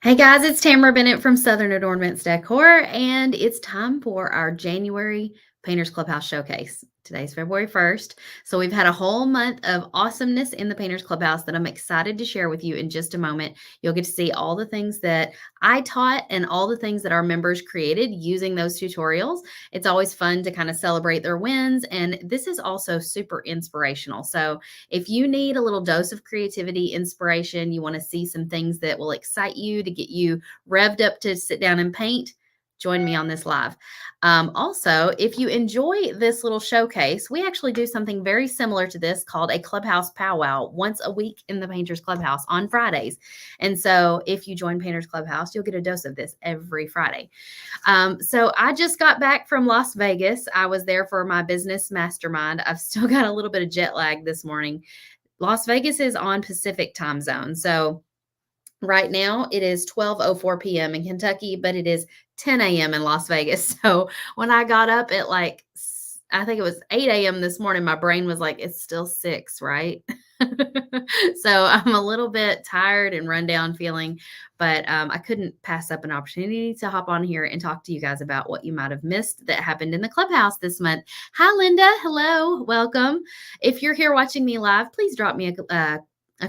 Hey guys, it's Tamara Bennett from Southern Adornments Decor, and it's time for our January Painters Clubhouse Showcase. Today's February 1st, so we've had a whole month of awesomeness in the Painters Clubhouse that I'm excited to share with you in just a moment. You'll get to see all the things that I taught and all the things that our members created using those tutorials. It's always fun to kind of celebrate their wins, and this is also super inspirational. So if you need a little dose of creativity, inspiration, you want to see some things that will excite you to get you revved up to sit down and paint, join me on this live. Also, if you enjoy this little showcase, we actually do something very similar to this called a Clubhouse Powwow once a week in the Painters Clubhouse on Fridays. And so if you join Painters Clubhouse, you'll get a dose of this every Friday. So I just got back from Las Vegas. I was there for my business mastermind. I've still got a little bit of jet lag this morning. Las Vegas is on Pacific time zone. So right now it is 12:04 p.m. in Kentucky, but it is 10 a.m. in Las Vegas. So when I got up at I think it was 8 a.m. this morning, my brain was like, it's still 6, right? So I'm a little bit tired and run down feeling, but I couldn't pass up an opportunity to hop on here and talk to you guys about what you might have missed that happened in the clubhouse this month. Hi, Linda. Hello. Welcome. If you're here watching me live, please drop me a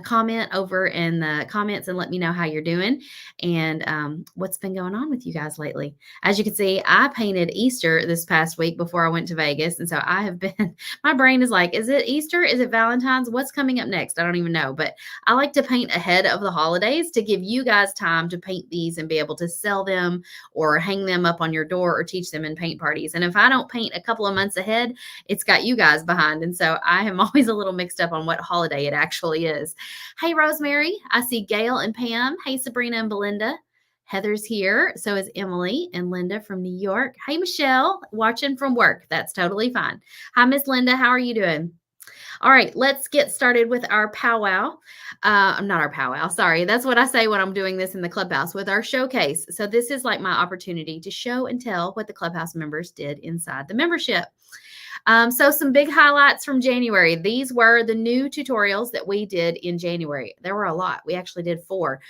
comment over in the comments and let me know how you're doing and what's been going on with you guys lately. As you can see, I painted Easter this past week before I went to Vegas. And so I have been, my brain is like, is it Easter? Is it Valentine's? What's coming up next? I don't even know. But I like to paint ahead of the holidays to give you guys time to paint these and be able to sell them or hang them up on your door or teach them in paint parties. And if I don't paint a couple of months ahead, it's got you guys behind. And so I am always a little mixed up on what holiday it actually is. Hey, Rosemary. I see Gail and Pam. Hey, Sabrina and Belinda. Heather's here. So is Emily and Linda from New York. Hey, Michelle, watching from work. That's totally fine. Hi, Miss Linda. How are you doing? All right, let's get started with our powwow. Not our powwow, sorry. That's what I say when I'm doing this in the clubhouse with our showcase. So this is like my opportunity to show and tell what the clubhouse members did inside the membership. So some big highlights from January. These were the new tutorials that we did in January. There were a lot. We actually did 4.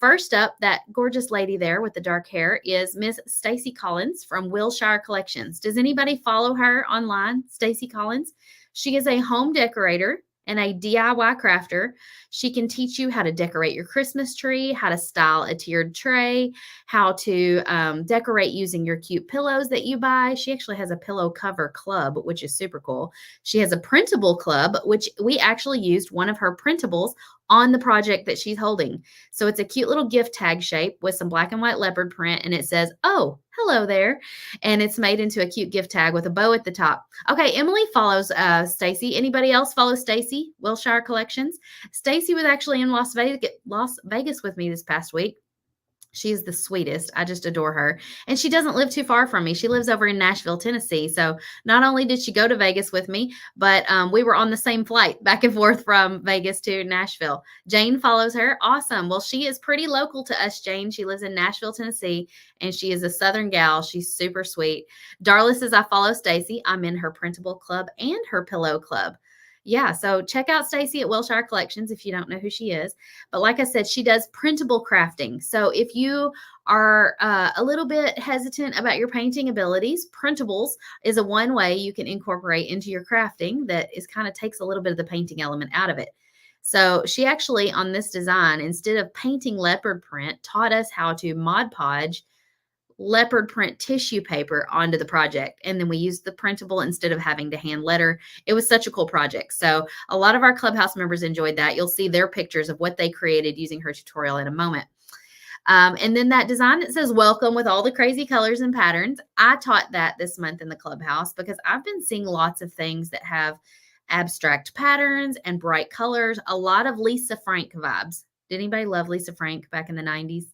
First up, that gorgeous lady there with the dark hair is Miss Stacy Collins from Wilshire Collections. Does anybody follow her online, Stacy Collins? She is a home decorator and a DIY crafter. She can teach you how to decorate your Christmas tree, how to style a tiered tray, how to decorate using your cute pillows that you buy. She actually has a pillow cover club, which is super cool. She has a printable club, which we actually used one of her printables on the project that she's holding. So it's a cute little gift tag shape with some black and white leopard print, and it says, "Oh, hello there." And it's made into a cute gift tag with a bow at the top. Okay, Emily follows Stacy. Anybody else follow Stacy, Wilshire Collections? Stacy was actually in Las Vegas with me this past week. She's the sweetest. I just adore her. And she doesn't live too far from me. She lives over in Nashville, Tennessee. So not only did she go to Vegas with me, but we were on the same flight back and forth from Vegas to Nashville. Jane follows her. Awesome. Well, she is pretty local to us, Jane. She lives in Nashville, Tennessee, and she is a Southern gal. She's super sweet. Darla says, I follow Stacy. I'm in her printable club and her pillow club. Yeah, so check out Stacy at Wilshire Collections if you don't know who she is. But like I said, she does printable crafting. So if you are a little bit hesitant about your painting abilities, printables is a one way you can incorporate into your crafting that is kind of takes a little bit of the painting element out of it. So she actually, on this design, instead of painting leopard print, taught us how to Mod Podge leopard print tissue paper onto the project. And then we used the printable instead of having to hand letter. It was such a cool project. So a lot of our clubhouse members enjoyed that. You'll see their pictures of what they created using her tutorial in a moment. And then that design that says welcome with all the crazy colors and patterns. I taught that this month in the clubhouse because I've been seeing lots of things that have abstract patterns and bright colors, a lot of Lisa Frank vibes. Did anybody love Lisa Frank back in the 90s?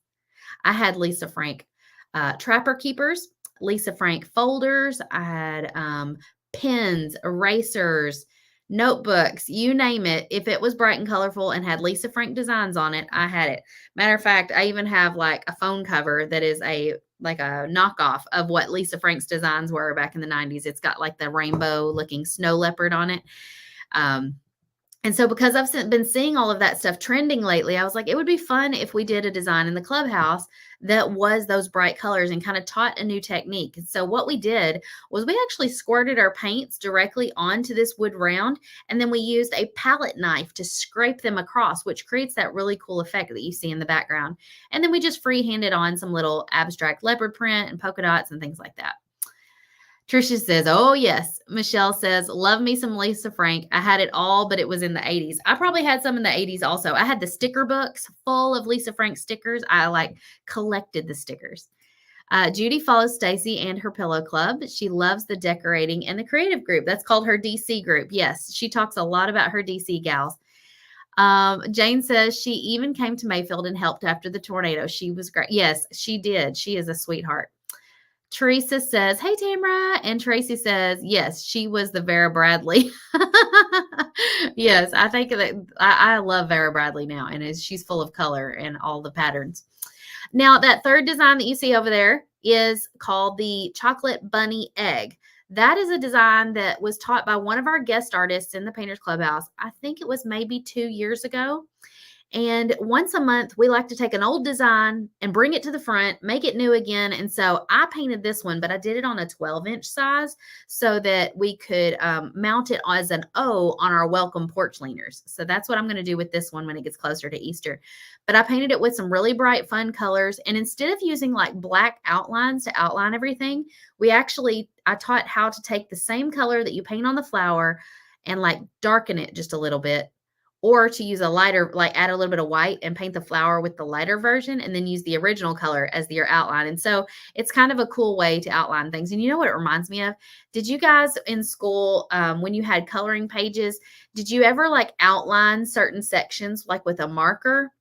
I had Lisa Frank Trapper Keepers, Lisa Frank folders. I had pens, erasers, notebooks, you name it. If it was bright and colorful and had Lisa Frank designs on it, I had it. Matter of fact, I even have like a phone cover that is a knockoff of what Lisa Frank's designs were back in the 90s. It's got like the rainbow looking snow leopard on it. And so because been seeing all of that stuff trending lately, I was like, it would be fun if we did a design in the clubhouse that was those bright colors and kind of taught a new technique. And so what we did was we actually squirted our paints directly onto this wood round, and then we used a palette knife to scrape them across, which creates that really cool effect that you see in the background. And then we just freehanded on some little abstract leopard print and polka dots and things like that. Trisha says, oh, yes. Michelle says, love me some Lisa Frank. I had it all, but it was in the 80s. I probably had some in the 80s also. I had the sticker books full of Lisa Frank stickers. I like collected the stickers. Judy follows Stacy and her Pillow Club. She loves the decorating and the creative group. That's called her DC group. Yes, she talks a lot about her DC gals. Jane says she even came to Mayfield and helped after the tornado. She was great. Yes, she did. She is a sweetheart. Teresa says, hey, Tamara. And Tracy says, yes, she was the Vera Bradley. Yes, I think that I love Vera Bradley now, and she's full of color and all the patterns. Now, that third design that you see over there is called the Chocolate Bunny Egg. That is a design that was taught by one of our guest artists in the Painters Clubhouse. I think it was maybe 2 years ago. And once a month, we like to take an old design and bring it to the front, make it new again. And so I painted this one, but I did it on a 12-inch size so that we could mount it as an O on our welcome porch leaners. So that's what I'm going to do with this one when it gets closer to Easter. But I painted it with some really bright, fun colors. And instead of using like black outlines to outline everything, I taught how to take the same color that you paint on the flower and like darken it just a little bit, or to use a lighter, like add a little bit of white and paint the flower with the lighter version and then use the original color as your outline. And so it's kind of a cool way to outline things. And you know what it reminds me of? Did you guys in school, when you had coloring pages, did you ever like outline certain sections like with a marker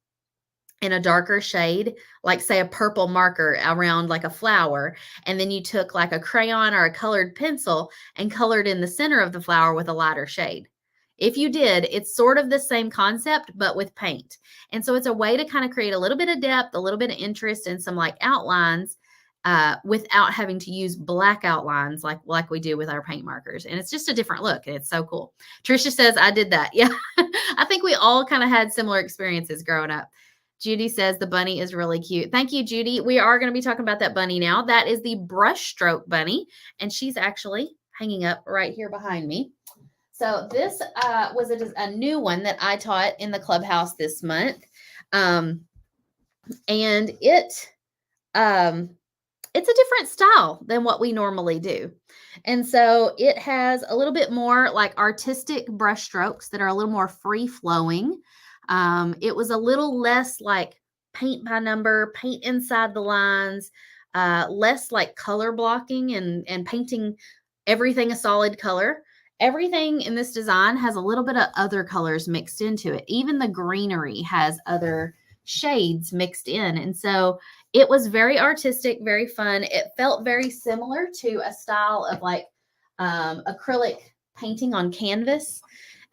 in a darker shade, like say a purple marker around like a flower, and then you took like a crayon or a colored pencil and colored in the center of the flower with a lighter shade? If you did, it's sort of the same concept, but with paint. And so it's a way to kind of create a little bit of depth, a little bit of interest, and some like outlines without having to use black outlines like we do with our paint markers. And it's just a different look. And it's so cool. Trisha says, I did that. Yeah. I think we all kind of had similar experiences growing up. Judy says the bunny is really cute. Thank you, Judy. We are going to be talking about that bunny now. That is the brushstroke bunny, and she's actually hanging up right here behind me. So this was a new one that I taught in the clubhouse this month. And it's a different style than what we normally do. And so it has a little bit more like artistic brush strokes that are a little more free flowing. It was a little less like paint by number, paint inside the lines, less like color blocking and painting everything a solid color. Everything in this design has a little bit of other colors mixed into it. Even the greenery has other shades mixed in. And so it was very artistic, very fun. It felt very similar to a style of like acrylic painting on canvas,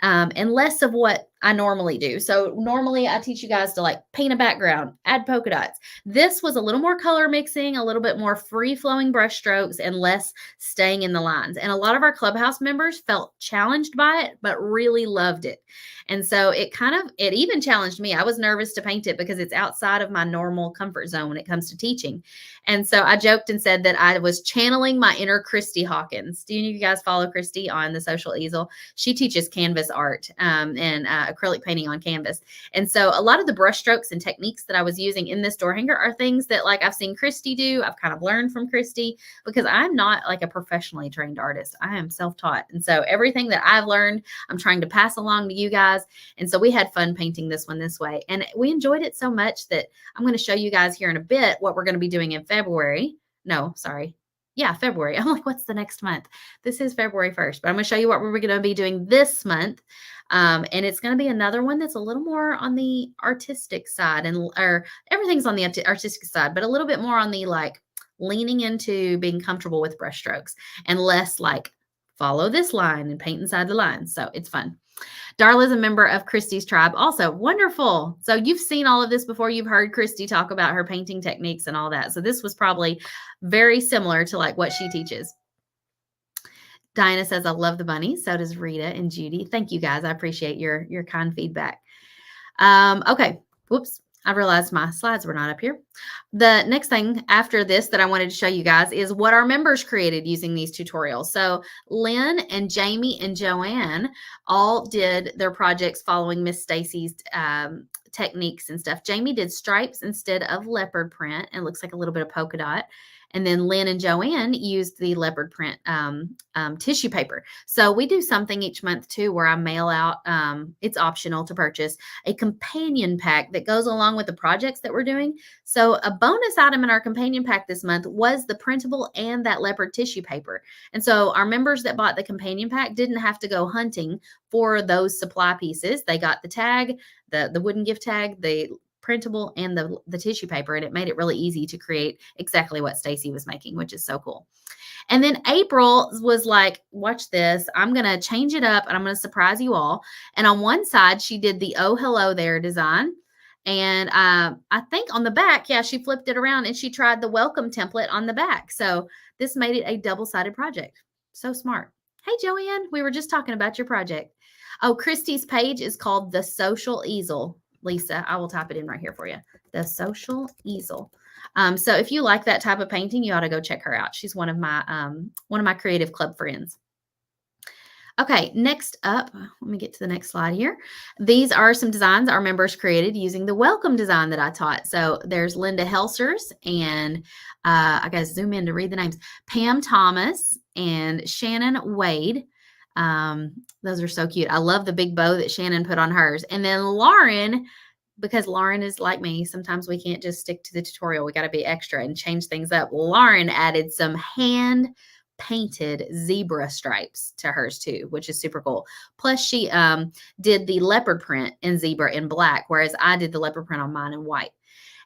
and less of what I normally do. So normally I teach you guys to like paint a background, add polka dots. This was a little more color mixing, a little bit more free flowing brush strokes, and less staying in the lines. And a lot of our clubhouse members felt challenged by it, but really loved it. And so it even challenged me. I was nervous to paint it because it's outside of my normal comfort zone when it comes to teaching. And so I joked and said that I was channeling my inner Christy Hawkins. Do you guys follow Christy on the social easel? She teaches canvas art and acrylic painting on canvas. And so a lot of the brush strokes and techniques that I was using in this door hanger are things that like I've seen Christy do. I've kind of learned from Christy because I'm not like a professionally trained artist. I am self-taught. And so everything that I've learned, I'm trying to pass along to you guys. And so we had fun painting this one this way. And we enjoyed it so much that I'm going to show you guys here in a bit what we're going to be doing in February. No, sorry. Yeah, February. I'm like, what's the next month? This is February 1st, but I'm going to show you what we're going to be doing this month. And it's going to be another one that's a little more on the artistic side, or everything's on the artistic side, but a little bit more on the like leaning into being comfortable with brush strokes and less like follow this line and paint inside the lines. So it's fun. Darla's a member of Christy's tribe. Also wonderful. So you've seen all of this before. You've heard Christy talk about her painting techniques and all that. So this was probably very similar to like what she teaches. Diana says, I love the bunny. So does Rita and Judy. Thank you guys. I appreciate your kind feedback. Okay. Whoops. I realized my slides were not up here. The next thing after this that I wanted to show you guys is what our members created using these tutorials. So Lynn and Jamie and Joanne all did their projects following Miss Stacy's techniques and stuff. Jamie did stripes instead of leopard print, and it looks like a little bit of polka dot. And then Lynn and Joanne used the leopard print tissue paper. So we do something each month too, where I mail out, it's optional to purchase, a companion pack that goes along with the projects that we're doing. So a bonus item in our companion pack this month was the printable and that leopard tissue paper. And so our members that bought the companion pack didn't have to go hunting for those supply pieces. They got the tag, the wooden gift tag, the printable, and the tissue paper, and it made it really easy to create exactly what Stacy was making, which is so cool. And then April was like, watch this, I'm going to change it up and I'm going to surprise you all. And on one side, she did the oh, hello there design. And I think on the back, yeah, she flipped it around and she tried the welcome template on the back. So this made it a double-sided project. So smart. Hey, Joanne, we were just talking about your project. Oh, Christy's page is called The Social Easel. Lisa, I will type it in right here for you. The Social Easel. So if you like that type of painting, you ought to go check her out. She's one of my creative club friends. Okay, next up, let me get to the next slide here. These are some designs our members created using the welcome design that I taught. So there's Linda Helsers and I got to zoom in to read the names. Pam Thomas and Shannon Wade. Those are so cute. I love the big bow that Shannon put on hers. And then Lauren, because Lauren is like me, sometimes we can't just stick to the tutorial. We got to be extra and change things up. Lauren added some hand painted zebra stripes to hers too, which is super cool. Plus she did the leopard print in zebra in black, whereas I did the leopard print on mine in white.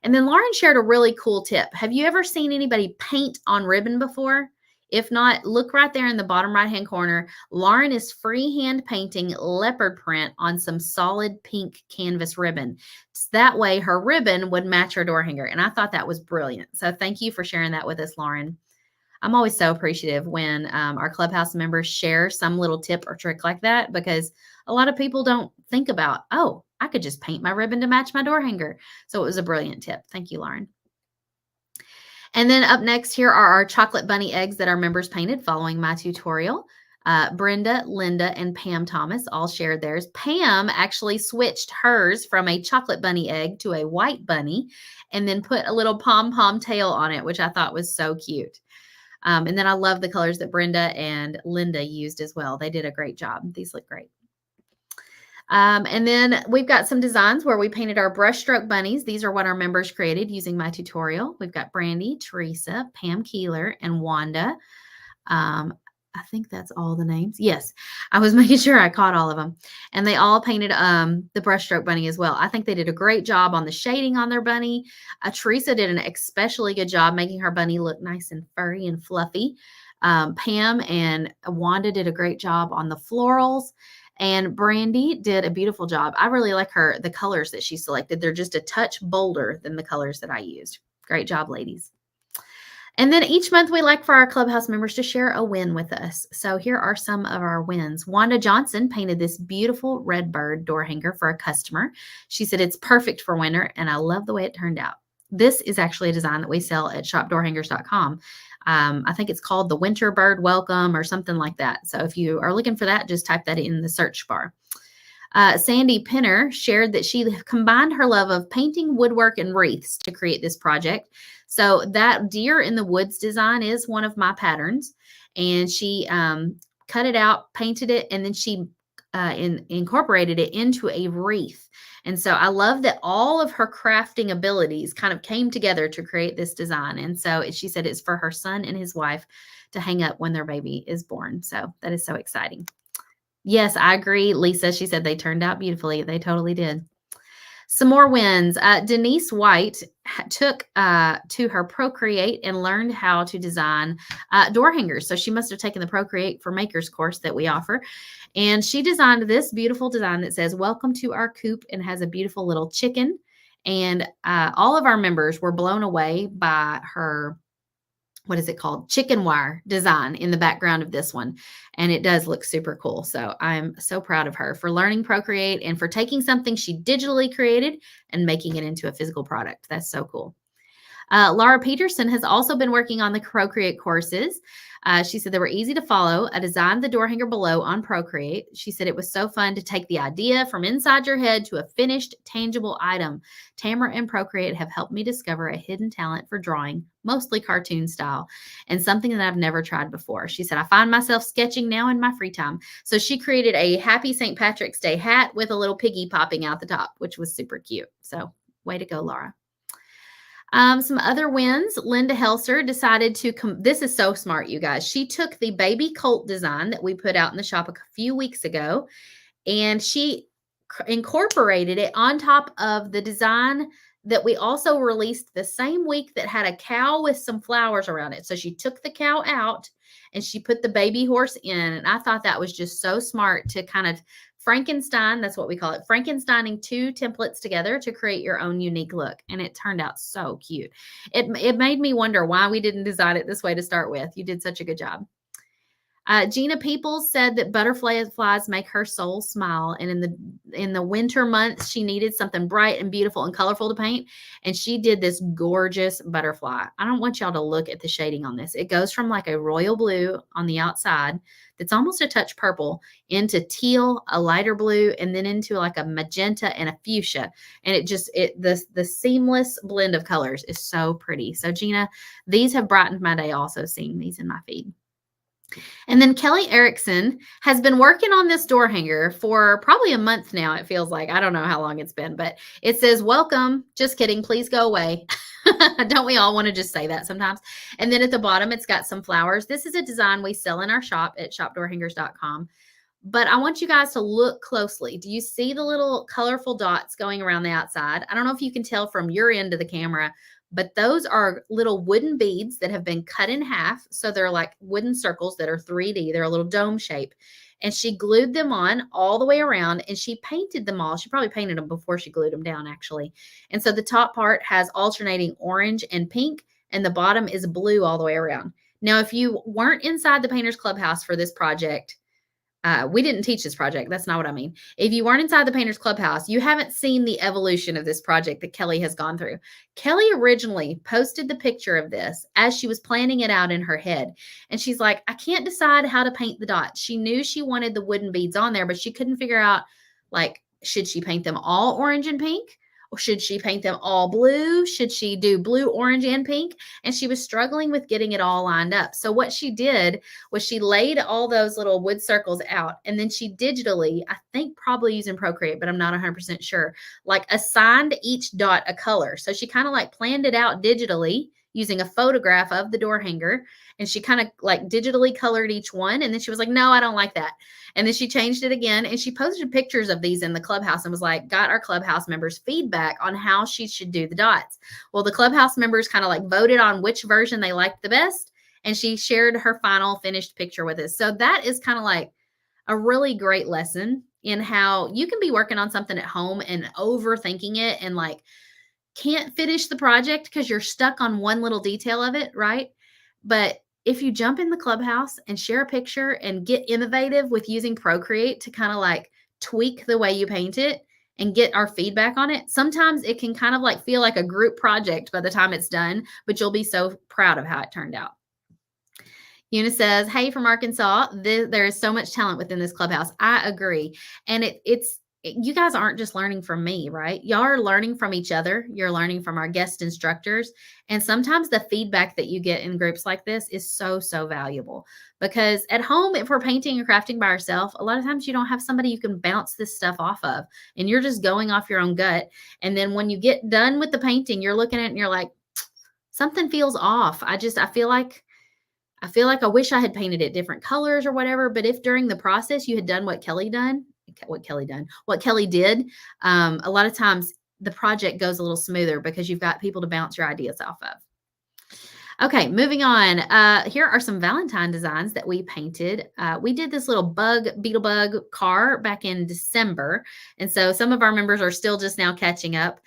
And then Lauren shared a really cool tip. Have you ever seen anybody paint on ribbon before? If not, look right there in the bottom right-hand corner. Lauren is freehand painting leopard print on some solid pink canvas ribbon. So that way her ribbon would match her door hanger. And I thought that was brilliant. So thank you for sharing that with us, Lauren. I'm always so appreciative when our Clubhouse members share some little tip or trick like that, because a lot of people don't think about, oh, I could just paint my ribbon to match my door hanger. So it was a brilliant tip. Thank you, Lauren. And then up next here are our chocolate bunny eggs that our members painted following my tutorial. Brenda, Linda, and Pam Thomas all shared theirs. Pam actually switched hers from a chocolate bunny egg to a white bunny and then put a little pom-pom tail on it, which I thought was so cute. And then I love the colors that Brenda and Linda used as well. They did a great job. These look great. And then we've got some designs where we painted our brushstroke bunnies. These are what our members created using my tutorial. We've got Brandy, Teresa, Pam Keeler, and Wanda. I think that's all the names. Yes, I was making sure I caught all of them. And they all painted the brushstroke bunny as well. I think they did a great job on the shading on their bunny. Teresa did an especially good job making her bunny look nice and furry and fluffy. Pam and Wanda did a great job on the florals. And Brandy did a beautiful job. I really like the colors that she selected. They're just a touch bolder than the colors that I used. Great job, ladies. And then each month we like for our Clubhouse members to share a win with us. So here are some of our wins. Wanda Johnson painted this beautiful red bird door hanger for a customer. She said it's perfect for winter, and I love the way it turned out. This is actually a design that we sell at shopdoorhangers.com. I think it's called the Winter Bird Welcome or something like that. So if you are looking for that, just type that in the search bar. Sandy Pinner shared that she combined her love of painting, woodwork, and wreaths to create this project. So that deer in the woods design is one of my patterns. And she cut it out, painted it, and then she incorporated it into a wreath. And so I love that all of her crafting abilities kind of came together to create this design. And so she said it's for her son and his wife to hang up when their baby is born. So that is so exciting. Yes, I agree, Lisa. She said they turned out beautifully. They totally did. Some more wins. Denise White took to her Procreate and learned how to design door hangers. So she must have taken the Procreate for Makers course that we offer. And she designed this beautiful design that says, "Welcome to our coop," and has a beautiful little chicken. And all of our members were blown away by her what is it called? Chicken wire design in the background of this one. And it does look super cool. So I'm so proud of her for learning Procreate and for taking something she digitally created and making it into a physical product. That's so cool. Laura Peterson has also been working on the Procreate courses. She said they were easy to follow. I designed the door hanger below on Procreate. She said it was so fun to take the idea from inside your head to a finished, tangible item. Tamara and Procreate have helped me discover a hidden talent for drawing, mostly cartoon style, and something that I've never tried before. She said, I find myself sketching now in my free time. So she created a happy St. Patrick's Day hat with a little piggy popping out the top, which was super cute. So way to go, Laura. Some other wins. Linda Helser decided to this is so smart, you guys. She took the baby colt design that we put out in the shop a few weeks ago, and she incorporated it on top of the design that we also released the same week that had a cow with some flowers around it. So she took the cow out and she put the baby horse in. And I thought that was just so smart to kind of Frankenstein, that's what we call it, Frankensteining two templates together to create your own unique look. And it turned out so cute. It made me wonder why we didn't design it this way to start with. You did such a good job. Gina Peoples said that butterflies make her soul smile, and in the winter months, she needed something bright and beautiful and colorful to paint, and she did this gorgeous butterfly. I don't want y'all to look at the shading on this. It goes from like a royal blue on the outside that's almost a touch purple into teal, a lighter blue, and then into like a magenta and a fuchsia, and the seamless blend of colors is so pretty. So Gina, these have brightened my day also, seeing these in my feed. And then Kelly Erickson has been working on this door hanger for probably a month now, it feels like. I don't know how long it's been, but it says, welcome. Just kidding. Please go away. Don't we all want to just say that sometimes? And then at the bottom, it's got some flowers. This is a design we sell in our shop at shopdoorhangers.com. But I want you guys to look closely. Do you see the little colorful dots going around the outside? I don't know if you can tell from your end of the camera, but those are little wooden beads that have been cut in half. So they're like wooden circles that are 3D. They're a little dome shape. And she glued them on all the way around, and she painted them all. She probably painted them before she glued them down, actually. And so the top part has alternating orange and pink, and the bottom is blue all the way around. Now, if you weren't inside the Painters Clubhouse for this project, we didn't teach this project. That's not what I mean. If you weren't inside the Painters Clubhouse, you haven't seen the evolution of this project that Kelly has gone through. Kelly originally posted the picture of this as she was planning it out in her head. And she's like, I can't decide how to paint the dots. She knew she wanted the wooden beads on there, but she couldn't figure out, like, should she paint them all orange and pink? Or should she paint them all blue? Should she do blue, orange, and pink? And she was struggling with getting it all lined up. So what she did was she laid all those little wood circles out, and then she digitally, I think probably using Procreate, but I'm not 100% sure, like assigned each dot a color. So she kind of like planned it out digitally using a photograph of the door hanger, and she kind of like digitally colored each one. And then she was like, no, I don't like that. And then she changed it again, and she posted pictures of these in the Clubhouse and was like, got our Clubhouse members feedback on how she should do the dots. Well, the Clubhouse members kind of like voted on which version they liked the best, and she shared her final finished picture with us. So that is kind of like a really great lesson in how you can be working on something at home and overthinking it and like can't finish the project because you're stuck on one little detail of it, right? But if you jump in the Clubhouse and share a picture and get innovative with using Procreate to kind of like tweak the way you paint it and get our feedback on it, sometimes it can kind of like feel like a group project by the time it's done, but you'll be so proud of how it turned out. Una says, hey, from Arkansas, there is so much talent within this Clubhouse. I agree. And you guys aren't just learning from me, right? Y'all are learning from each other. You're learning from our guest instructors. And sometimes the feedback that you get in groups like this is so, so valuable, because at home, if we're painting or crafting by ourselves, a lot of times you don't have somebody you can bounce this stuff off of, and you're just going off your own gut. And then when you get done with the painting, you're looking at it and you're like, something feels off. I feel like I wish I had painted it different colors or whatever. But if during the process you had done what Kelly did, a lot of times the project goes a little smoother because you've got people to bounce your ideas off of. Okay, moving on. Here are some Valentine designs that we painted. We did this little beetle bug car back in December. And so some of our members are still just now catching up.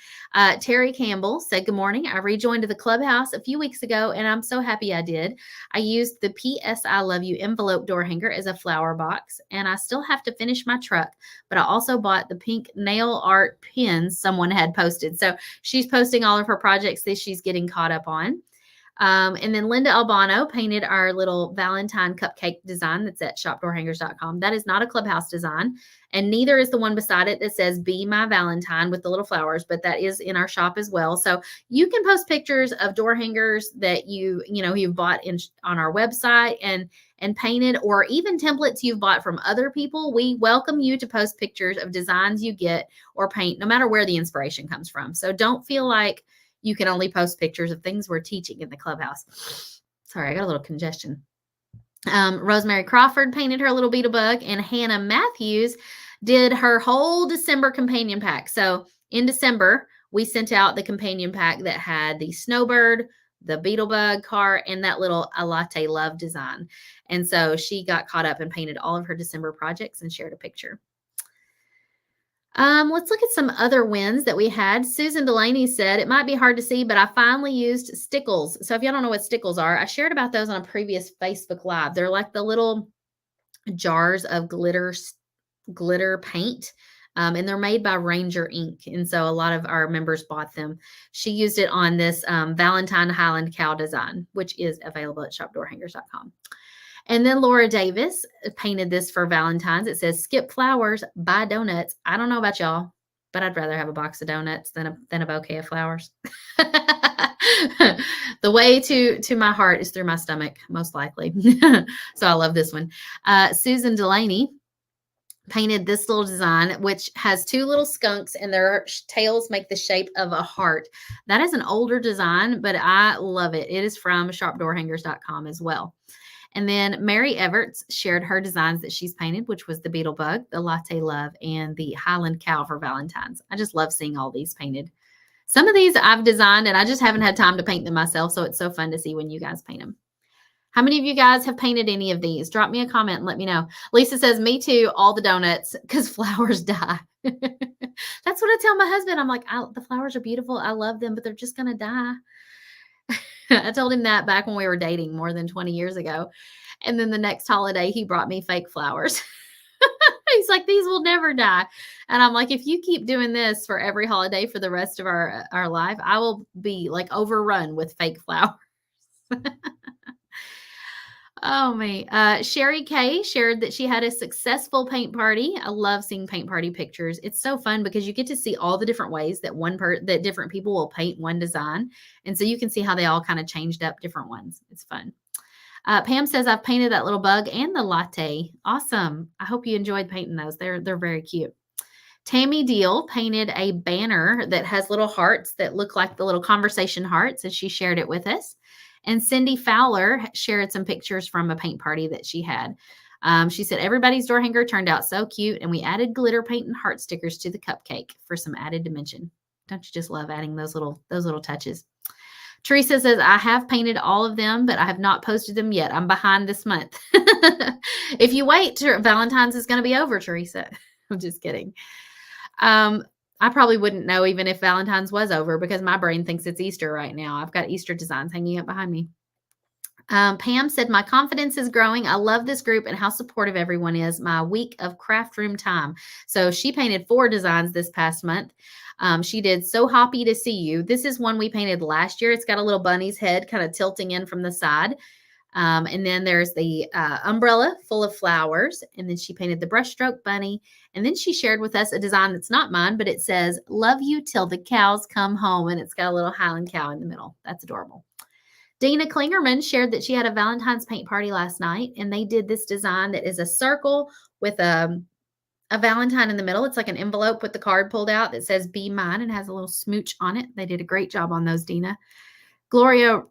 Terry Campbell said, "Good morning. I rejoined the Clubhouse a few weeks ago, and I'm so happy I did. I used the PS I Love You envelope door hanger as a flower box, and I still have to finish my truck, but I also bought the pink nail art pins someone had posted." So she's posting all of her projects that she's getting caught up on. And then Linda Albano painted our little Valentine cupcake design that's at shopdoorhangers.com. That is not a Clubhouse design, and neither is the one beside it that says "Be My Valentine" with the little flowers, but that is in our shop as well. So you can post pictures of door hangers that you've bought on our website and painted, or even templates you've bought from other people. We welcome you to post pictures of designs you get or paint, no matter where the inspiration comes from. So don't feel like you can only post pictures of things we're teaching in the Clubhouse. Sorry, I got a little congestion. Rosemary Crawford painted her little beetle bug, and Hannah Matthews did her whole December companion pack. So in December, we sent out the companion pack that had the snowbird, the beetle bug car, and that little a latte love design. And so she got caught up and painted all of her December projects and shared a picture. Let's look at some other wins that we had. Susan Delaney said, "It might be hard to see, but I finally used stickles." So if y'all don't know what stickles are, I shared about those on a previous Facebook Live. They're like the little jars of glitter paint. And they're made by Ranger Ink. And so a lot of our members bought them. She used it on this Valentine Highland cow design, which is available at shopdoorhangers.com. And then Laura Davis painted this for Valentine's. It says, "Skip flowers, buy donuts." I don't know about y'all, but I'd rather have a box of donuts than a bouquet of flowers. The way to my heart is through my stomach, most likely. So I love this one. Susan Delaney painted this little design, which has two little skunks, and their tails make the shape of a heart. That is an older design, but I love it. It is from shopdoorhangers.com as well. And then Mary Everts shared her designs that she's painted, which was the beetle bug, the latte love, and the Highland cow for Valentine's. I just love seeing all these painted. Some of these I've designed, and I just haven't had time to paint them myself, so it's so fun to see when you guys paint them. How many of you guys have painted any of these? Drop me a comment and let me know. Lisa says, "Me too, all the donuts, because flowers die." That's what I tell my husband. I'm like, the flowers are beautiful. I love them, but they're just going to die. I told him that back when we were dating more than 20 years ago. And then the next holiday, he brought me fake flowers. He's like, "These will never die." And I'm like, if you keep doing this for every holiday for the rest of our life, I will be like overrun with fake flowers. Oh, me. Sherry Kay shared that she had a successful paint party. I love seeing paint party pictures. It's so fun because you get to see all the different ways that that different people will paint one design. And so you can see how they all kind of changed up different ones. It's fun. Pam says, "I've painted that little bug and the latte." Awesome. I hope you enjoyed painting those. They're very cute. Tammy Deal painted a banner that has little hearts that look like the little conversation hearts, and she shared it with us. And Cindy Fowler shared some pictures from a paint party that she had. She said, "Everybody's door hanger turned out so cute, and we added glitter paint and heart stickers to the cupcake for some added dimension." Don't you just love adding those little touches? Teresa says, "I have painted all of them, but I have not posted them yet. I'm behind this month." If you wait, Valentine's is going to be over, Teresa. I'm just kidding. I probably wouldn't know even if Valentine's was over because my brain thinks it's Easter right now. I've got Easter designs hanging up behind me. Pam said, "My confidence is growing. I love this group and how supportive everyone is. My week of craft room time." So she painted 4 designs this past month. She did "So Happy to See You." This is one we painted last year. It's got a little bunny's head kind of tilting in from the side. And then there's the umbrella full of flowers. And then she painted the brushstroke bunny. And then she shared with us a design that's not mine, but it says, "Love you till the cows come home." And it's got a little Highland cow in the middle. That's adorable. Dina Klingerman shared that she had a Valentine's paint party last night, and they did this design that is a circle with a Valentine in the middle. It's like an envelope with the card pulled out that says "Be Mine" and has a little smooch on it. They did a great job on those, Dina. Gloria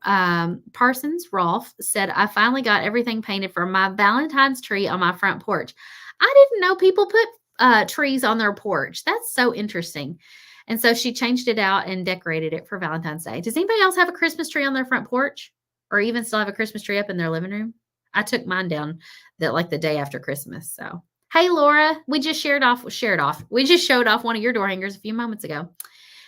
Parsons Rolfe said, "I finally got everything painted for my Valentine's tree on my front porch." I didn't know people put trees on their porch. That's so interesting. And so she changed it out and decorated it for Valentine's Day. Does anybody else have a Christmas tree on their front porch or even still have a Christmas tree up in their living room. I took mine down the day after Christmas. So, hey, Laura, we just We just showed off one of your door hangers a few moments ago.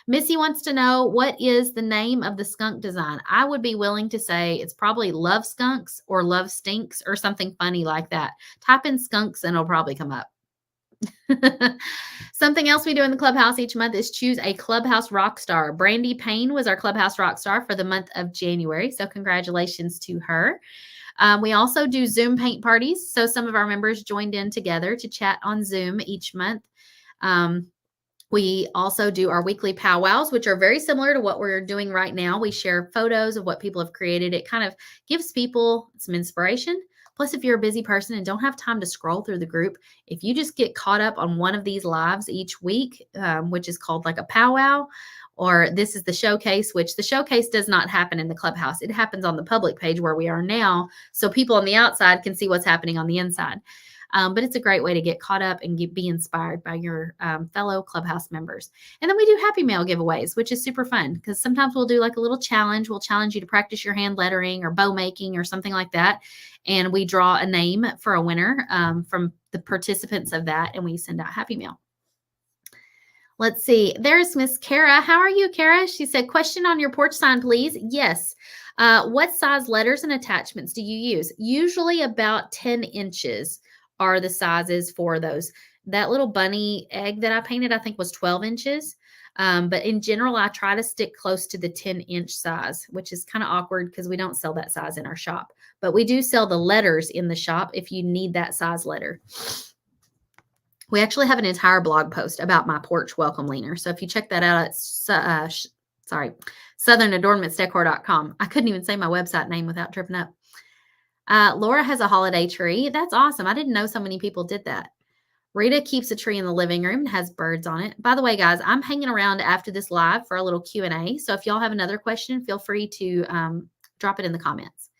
Missy wants to know, what is the name of the skunk design? I would be willing to say it's probably Love Skunks or Love Stinks or something funny like that. Type in skunks and it'll probably come up. Something else we do in the Clubhouse each month is choose a Clubhouse rock star. Brandy Payne was our Clubhouse rock star for the month of January. So congratulations to her. We also do Zoom paint parties. So some of our members joined in together to chat on Zoom each month. We also do our weekly powwows, which are very similar to what we're doing right now. We share photos of what people have created. It kind of gives people some inspiration. Plus, if you're a busy person and don't have time to scroll through the group, if you just get caught up on one of these lives each week, which is called like a powwow, or this is the showcase, which the showcase does not happen in the Clubhouse. It happens on the public page where we are now, so people on the outside can see what's happening on the inside. But it's a great way to get caught up and be inspired by your fellow Clubhouse members. And then we do Happy Mail giveaways, which is super fun because sometimes we'll do like a little challenge. We'll challenge you to practice your hand lettering or bow making or something like that. And we draw a name for a winner from the participants of that, and we send out Happy Mail. Let's see. There's Miss Kara. How are you, Kara? She said, question on your porch sign, please. Yes. What size letters and attachments do you use? Usually about 10 inches are the sizes for those. That little bunny egg that I painted, I think was 12 inches. But in general, I try to stick close to the 10-inch size, which is kind of awkward because we don't sell that size in our shop. But we do sell the letters in the shop if you need that size letter. We actually have an entire blog post about my porch welcome leaner. So if you check that out, it's southernadornmentsdecor.com. I couldn't even say my website name without tripping up. Laura has a holiday tree. That's awesome. I didn't know so many people did that. Rita keeps a tree in the living room and has birds on it. By the way, guys, I'm hanging around after this live for a little Q&A. So if y'all have another question, feel free to drop it in the comments.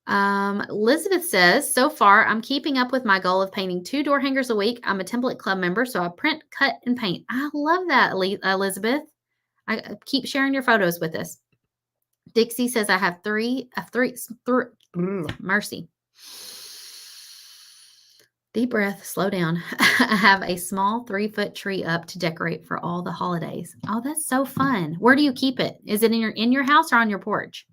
Elizabeth says, so far, I'm keeping up with my goal of painting 2 door hangers a week. I'm a template club member, so I print, cut, and paint. I love that, Elizabeth. I keep sharing your photos with us. Dixie says, I have three, mercy. Deep breath, slow down. I have a small 3-foot tree up to decorate for all the holidays. Oh, that's so fun. Where do you keep it? Is it in your house or on your porch?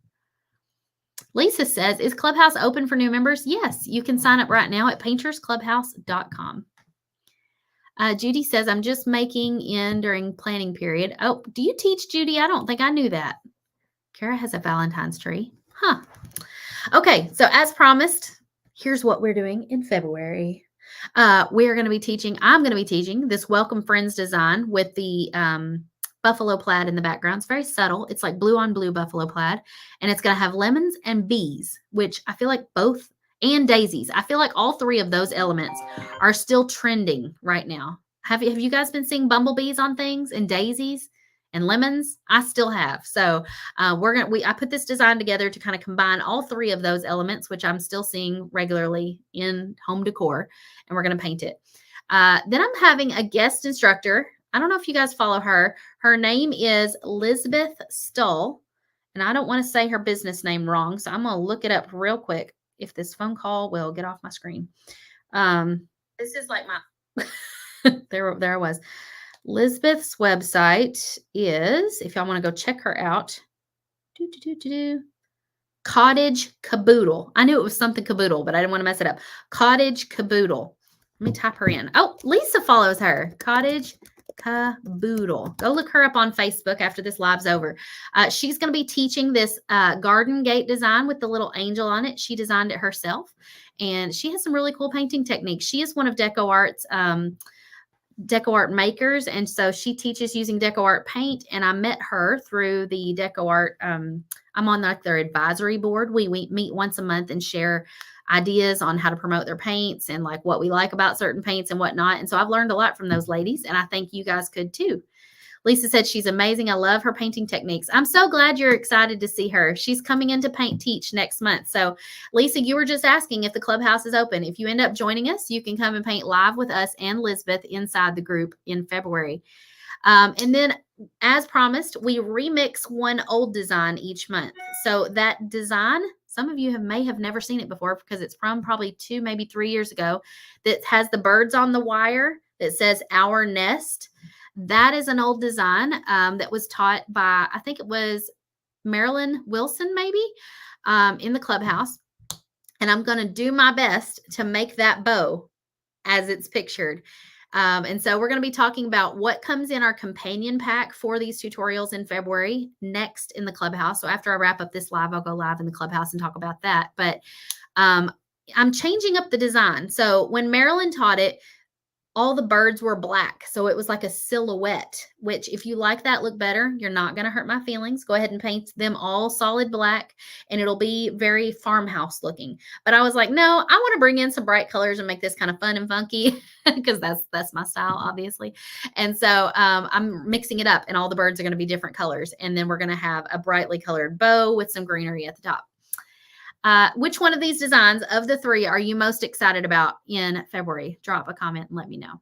Lisa says, is Clubhouse open for new members? Yes, you can sign up right now at paintersclubhouse.com. Judy says, I'm just making in during planning period. Oh, do you teach, Judy? I don't think I knew that. Kara has a Valentine's tree. Huh. Okay, so as promised, here's what we're doing in February. I'm going to be teaching this Welcome Friends design with the buffalo plaid in the background. It's very subtle. It's like blue on blue buffalo plaid. And it's going to have lemons and bees, which I feel like both, and daisies. I feel like all 3 of those elements are still trending right now. Have you guys been seeing bumblebees on things and daisies and lemons? I still have. So I put this design together to kind of combine all 3 of those elements, which I'm still seeing regularly in home decor, and we're going to paint it. Then I'm having a guest instructor. I don't know if you guys follow her. Her name is Elizabeth Stull, and I don't want to say her business name wrong, so I'm going to look it up real quick if this phone call will get off my screen. This is like my there I was. Elizabeth's website is, if y'all want to go check her out, Cottage Caboodle. I knew it was something caboodle, but I didn't want to mess it up. Cottage Caboodle. Let me type her in. Oh, Lisa follows her. Cottage Caboodle. Go look her up on Facebook after this live's over. She's going to be teaching this garden gate design with the little angel on it. She designed it herself, and she has some really cool painting techniques. She is one of DecoArt's DecoArt makers, and so she teaches using DecoArt paint, and I met her through the DecoArt. I'm on like their advisory board. We meet once a month and share ideas on how to promote their paints and like what we like about certain paints and whatnot. And so I've learned a lot from those ladies, and I think you guys could too. Lisa said she's amazing. I love her painting techniques. I'm so glad you're excited to see her. She's coming in to paint teach next month. So Lisa, you were just asking if the Clubhouse is open. If you end up joining us, you can come and paint live with us and Elizabeth inside the group in February. And then, as promised, we remix one old design each month. So that design, some of you may have never seen it before because it's from probably 2, maybe 3 years ago, that has the birds on the wire that says "Our Nest." That is an old design that was taught by, I think it was Marilyn Wilson, maybe, in the Clubhouse. And I'm going to do my best to make that bow as it's pictured. And so we're going to be talking about what comes in our companion pack for these tutorials in February next in the Clubhouse. So after I wrap up this live, I'll go live in the Clubhouse and talk about that. But I'm changing up the design. So when Marilyn taught it, all the birds were black. So it was like a silhouette, which if you like that look better, you're not going to hurt my feelings. Go ahead and paint them all solid black and it'll be very farmhouse looking. But I was like, no, I want to bring in some bright colors and make this kind of fun and funky because that's my style, obviously. And so I'm mixing it up and all the birds are going to be different colors. And then we're going to have a brightly colored bow with some greenery at the top. Which one of these designs of the 3 are you most excited about in February? Drop a comment and let me know.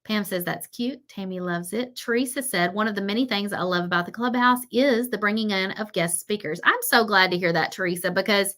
Pam says that's cute. Tammy loves it. Teresa said one of the many things I love about the Clubhouse is the bringing in of guest speakers. I'm so glad to hear that, Teresa, because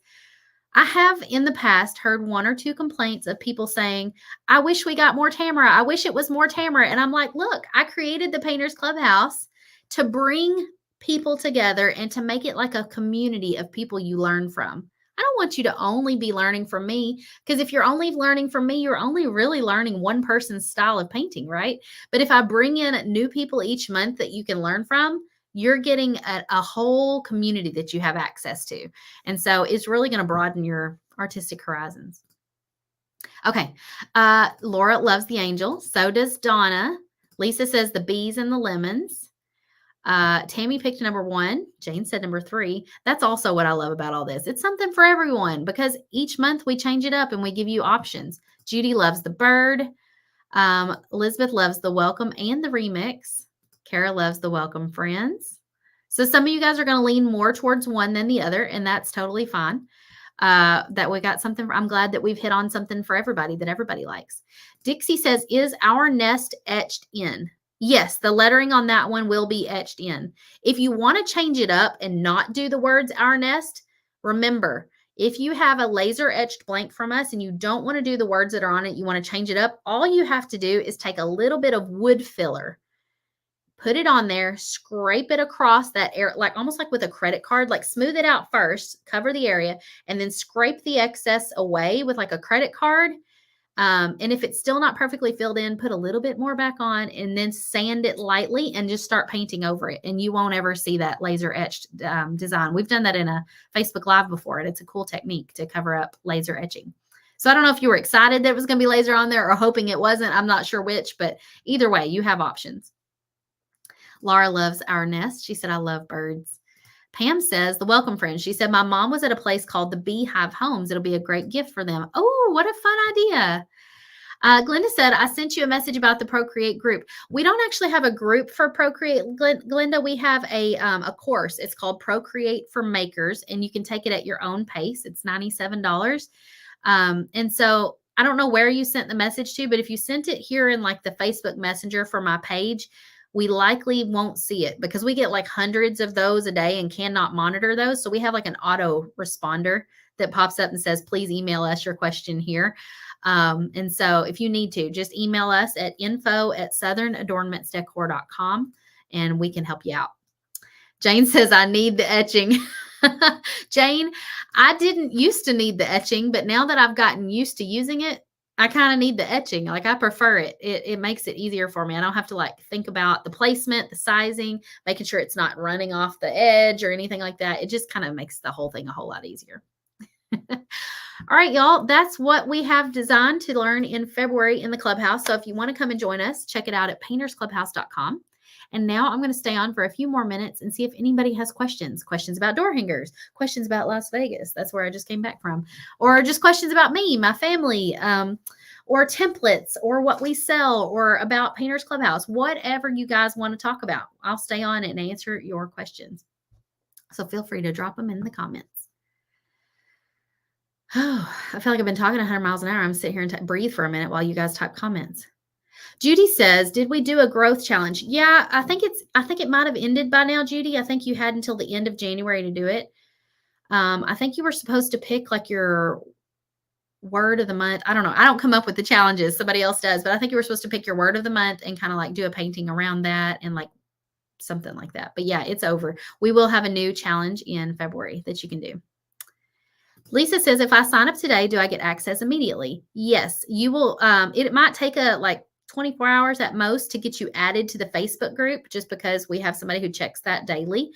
I have in the past heard 1 or 2 complaints of people saying, I wish we got more Tamara. I wish it was more Tamara. And I'm like, look, I created the Painters Clubhouse to bring people together and to make it like a community of people you learn from. I don't want you to only be learning from me, because if you're only learning from me, you're only really learning one person's style of painting, right? But if I bring in new people each month that you can learn from, you're getting a whole community that you have access to. And so it's really going to broaden your artistic horizons. Okay. Laura loves the angels. So does Donna. Lisa says the bees and the lemons. Tammy picked number 1. Jane said number 3. That's also what I love about all this. It's something for everyone because each month we change it up and we give you options. Judy loves the bird. Elizabeth loves the welcome and the remix. Kara loves the welcome friends. So some of you guys are going to lean more towards one than the other, and that's totally fine. That we got something. I'm glad that we've hit on something for everybody that everybody likes. Dixie says, is our nest etched in? Yes, the lettering on that one will be etched in. If you want to change it up and not do the words our nest, remember, if you have a laser etched blank from us and you don't want to do the words that are on it, you want to change it up, all you have to do is take a little bit of wood filler, put it on there, scrape it across that area, like almost like with a credit card, like smooth it out first, cover the area, and then scrape the excess away with like a credit card. And if it's still not perfectly filled in, put a little bit more back on and then sand it lightly and just start painting over it. And you won't ever see that laser etched design. We've done that in a Facebook Live before, and it's a cool technique to cover up laser etching. So I don't know if you were excited that it was going to be laser on there or hoping it wasn't. I'm not sure which, but either way, you have options. Laura loves our nest. She said, I love birds. Pam says, the welcome friends. She said, my mom was at a place called the Beehive Homes. It'll be a great gift for them. Oh, what a fun idea. Glenda said, I sent you a message about the Procreate group. We don't actually have a group for Procreate, Glenda. We have a course. It's called Procreate for Makers, and you can take it at your own pace. It's $97. And so I don't know where you sent the message to, but if you sent it here in like the Facebook Messenger for my page, we likely won't see it because we get like hundreds of those a day and cannot monitor those. So we have like an auto responder that pops up and says, please email us your question here. And so if you need to, just email us at info@southernadornmentsdecor.com and we can help you out. Jane says, I need the etching. Jane, I didn't used to need the etching, but now that I've gotten used to using it, I kind of need the etching. Like I prefer it. It makes it easier for me. I don't have to like think about the placement, the sizing, making sure it's not running off the edge or anything like that. It just kind of makes the whole thing a whole lot easier. All right, y'all, that's what we have designed to learn in February in the Clubhouse. So if you want to come and join us, check it out at paintersclubhouse.com. And now I'm going to stay on for a few more minutes and see if anybody has questions about door hangers, questions about Las Vegas. That's where I just came back from, or just questions about me, my family, or templates, or what we sell, or about Painters Clubhouse, whatever you guys want to talk about. I'll stay on and answer your questions. So feel free to drop them in the comments. Oh, I feel like I've been talking 100 miles an hour. I'm sitting here and breathe for a minute while you guys type comments. Judy says, "Did we do a growth challenge?" Yeah, I think it might have ended by now, Judy. I think you had until the end of January to do it. I think you were supposed to pick like your word of the month. I don't know. I don't come up with the challenges. Somebody else does, but I think you were supposed to pick your word of the month and kind of like do a painting around that and like something like that. But yeah, it's over. We will have a new challenge in February that you can do. Lisa says, if I sign up today, do I get access immediately? Yes, you will. It might take like 24 hours at most to get you added to the Facebook group, just because we have somebody who checks that daily.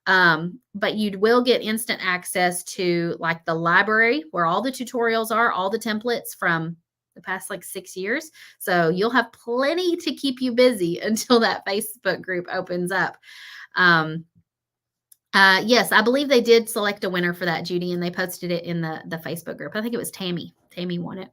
But you will get instant access to like the library where all the tutorials are, all the templates from the past like 6 years. So you'll have plenty to keep you busy until that Facebook group opens up. Yes, I believe they did select a winner for that, Judy, and they posted it in the Facebook group. I think it was Tammy. Tammy won it.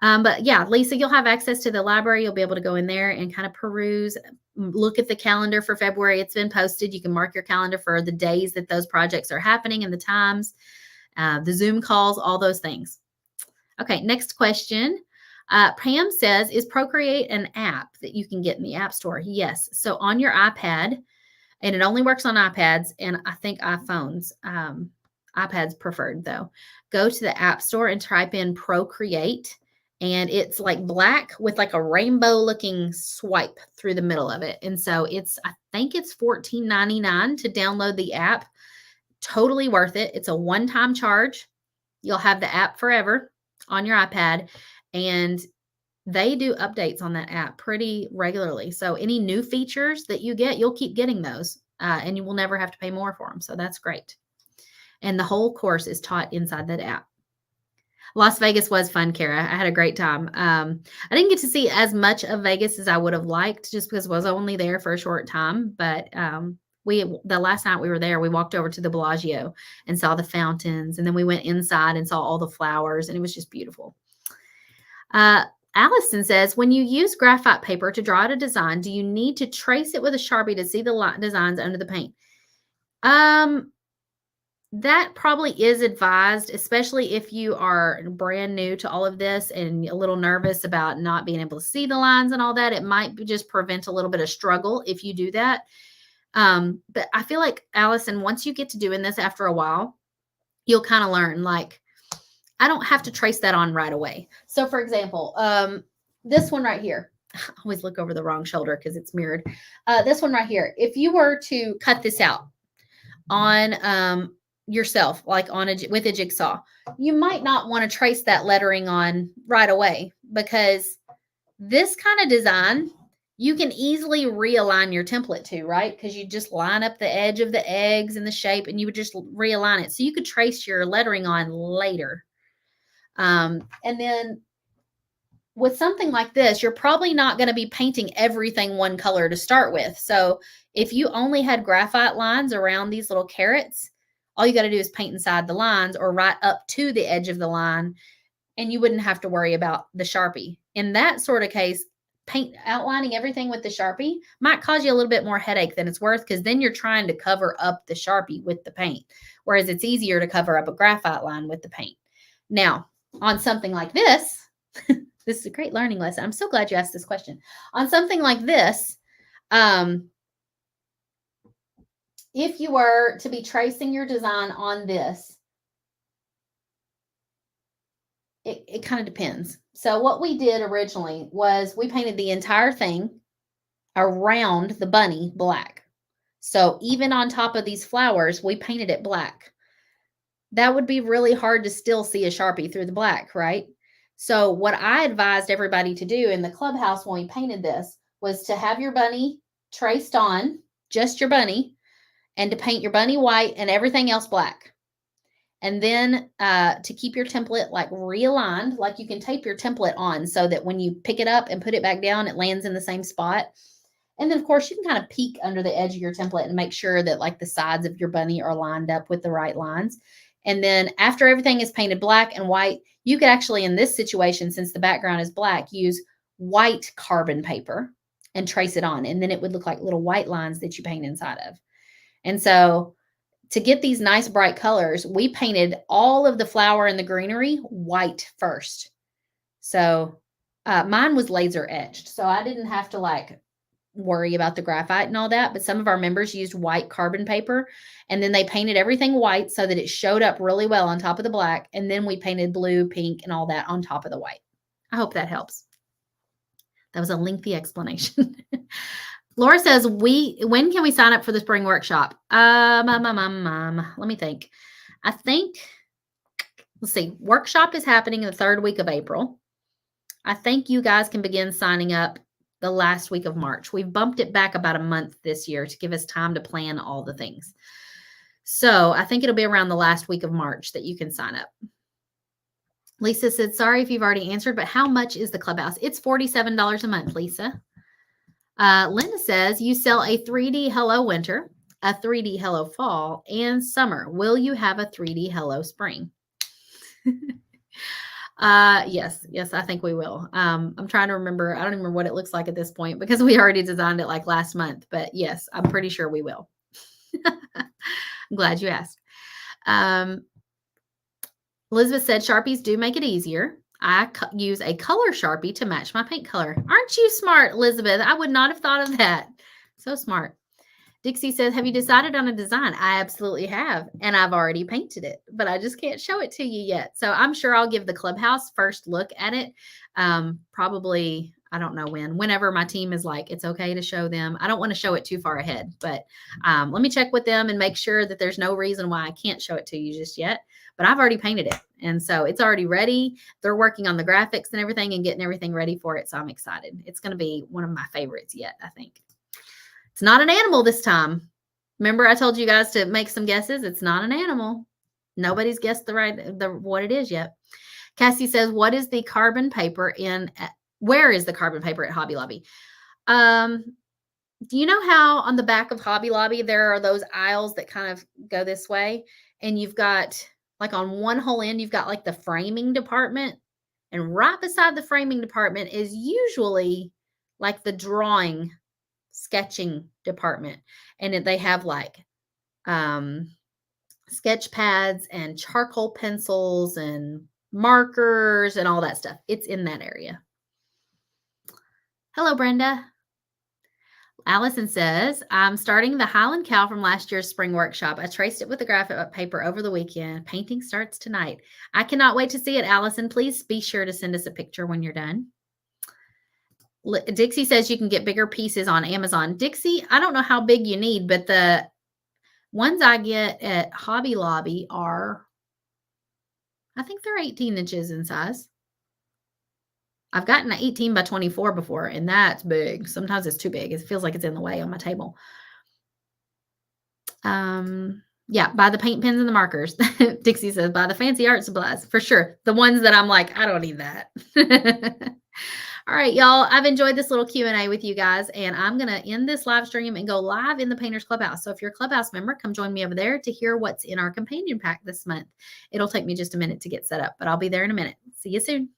But yeah, Lisa, you'll have access to the library. You'll be able to go in there and kind of peruse, look at the calendar for February. It's been posted. You can mark your calendar for the days that those projects are happening and the times, the Zoom calls, all those things. Okay, next question. Pam says, is Procreate an app that you can get in the App Store? Yes. So on your iPad, and it only works on iPads and I think iPhones. iPads preferred though. Go to the App Store and type in Procreate, and it's like black with like a rainbow looking swipe through the middle of it. And so I think it's $14.99 to download the app. Totally worth it. It's a one-time charge. You'll have the app forever on your iPad, and they do updates on that app pretty regularly. So any new features that you get, you'll keep getting those, and you will never have to pay more for them. So that's great. And the whole course is taught inside that app. Las Vegas was fun, Kara. I had a great time. I didn't get to see as much of Vegas as I would have liked, just because I was only there for a short time. But the last night we were there, we walked over to the Bellagio and saw the fountains, and then we went inside and saw all the flowers, and it was just beautiful. Allison says, when you use graphite paper to draw out a design, do you need to trace it with a Sharpie to see the designs under the paint? That probably is advised, especially if you are brand new to all of this and a little nervous about not being able to see the lines and all that. It might just prevent a little bit of struggle if you do that. But I feel like, Allison, once you get to doing this after a while, you'll kind of learn, like, I don't have to trace that on right away. So for example, this one right here, I always look over the wrong shoulder because it's mirrored. This one right here, if you were to cut this out on yourself, like with a jigsaw, you might not want to trace that lettering on right away, because this kind of design, you can easily realign your template to, right? Because you just line up the edge of the eggs and the shape, and you would just realign it. So you could trace your lettering on later. And then with something like this, you're probably not going to be painting everything one color to start with. So if you only had graphite lines around these little carrots, all you got to do is paint inside the lines or right up to the edge of the line, and you wouldn't have to worry about the Sharpie. In that sort of case, outlining everything with the Sharpie might cause you a little bit more headache than it's worth, because then you're trying to cover up the Sharpie with the paint, whereas it's easier to cover up a graphite line with the paint. Now, on something like this, this is a great learning lesson. I'm so glad you asked this question. On something like this, if you were to be tracing your design on this, it kind of depends. So what we did originally was we painted the entire thing around the bunny black. So even on top of these flowers, we painted it black. That would be really hard to still see a Sharpie through the black, right? So what I advised everybody to do in the Clubhouse when we painted this was to have your bunny traced on, just your bunny, and to paint your bunny white and everything else black. And then to keep your template like realigned, like you can tape your template on so that when you pick it up and put it back down, it lands in the same spot. And then of course you can kind of peek under the edge of your template and make sure that like the sides of your bunny are lined up with the right lines. And then after everything is painted black and white, you could actually, in this situation, since the background is black, use white carbon paper and trace it on. And then it would look like little white lines that you paint inside of. And so to get these nice bright colors, we painted all of the flower and the greenery white first. So Mine was laser etched, so I didn't have to like worry about the graphite and all that. But some of our members used white carbon paper, and then they painted everything white so that it showed up really well on top of the black. And then we painted blue, pink, and all that on top of the white. I hope that helps. That was a lengthy explanation. Laura says, when can we sign up for the spring workshop? Let me think. I think, let's see, workshop is happening in the 3rd week of April. I think you guys can begin signing up the last week of March. We've bumped it back about a month this year to give us time to plan all the things. So I think it'll be around the last week of March that you can sign up. Lisa said, sorry if you've already answered, but how much is the Clubhouse? It's $47 a month, Lisa. Linda says, you sell a 3D Hello Winter, a 3D Hello Fall, and Summer. Will you have a 3D Hello Spring? Yes, I think we will. I'm trying to remember. I don't even remember what it looks like at this point because we already designed it like last month. But yes, I'm pretty sure we will. I'm glad you asked. Elizabeth said, Sharpies do make it easier. I use a color Sharpie to match my paint color. Aren't you smart, Elizabeth? I would not have thought of that. So smart. Dixie says, have you decided on a design? I absolutely have, and I've already painted it, but I just can't show it to you yet. So I'm sure I'll give the Clubhouse first look at it. Probably, I don't know whenever my team is like, it's okay to show them. I don't want to show it too far ahead, but let me check with them and make sure that there's no reason why I can't show it to you just yet. But I've already painted it, and so it's already ready. They're working on the graphics and everything and getting everything ready for it, so I'm excited. It's going to be one of my favorites yet, I think. It's not an animal this time. Remember I told you guys to make some guesses? It's not an animal. Nobody's guessed what it is yet. Cassie says, what is the carbon paper where is the carbon paper at Hobby Lobby? Do you know how on the back of Hobby Lobby there are those aisles that kind of go this way? And you've got, like on one whole end, you've got like the framing department. And right beside the framing department is usually like the drawing sketching department, and they have like sketch pads and charcoal pencils and markers and all that stuff. It's in that area. Hello, Brenda. Allison says, I'm starting the Highland Cow from last year's spring workshop. I traced it with the graphic paper over the weekend. Painting starts tonight. I cannot wait to see it, Allison. Please be sure to send us a picture when you're done. Dixie says you can get bigger pieces on Amazon. Dixie, I don't know how big you need, but the ones I get at Hobby Lobby are, I think they're 18 inches in size. I've gotten an 18 by 24 before, and that's big. Sometimes it's too big. It feels like it's in the way on my table. Yeah, buy the paint pens and the markers. Dixie says, buy the fancy art supplies. For sure. The ones that I'm like, I don't need that. All right, y'all, I've enjoyed this little Q&A with you guys, and I'm going to end this live stream and go live in the Painters Clubhouse. So if you're a Clubhouse member, come join me over there to hear what's in our companion pack this month. It'll take me just a minute to get set up, but I'll be there in a minute. See you soon.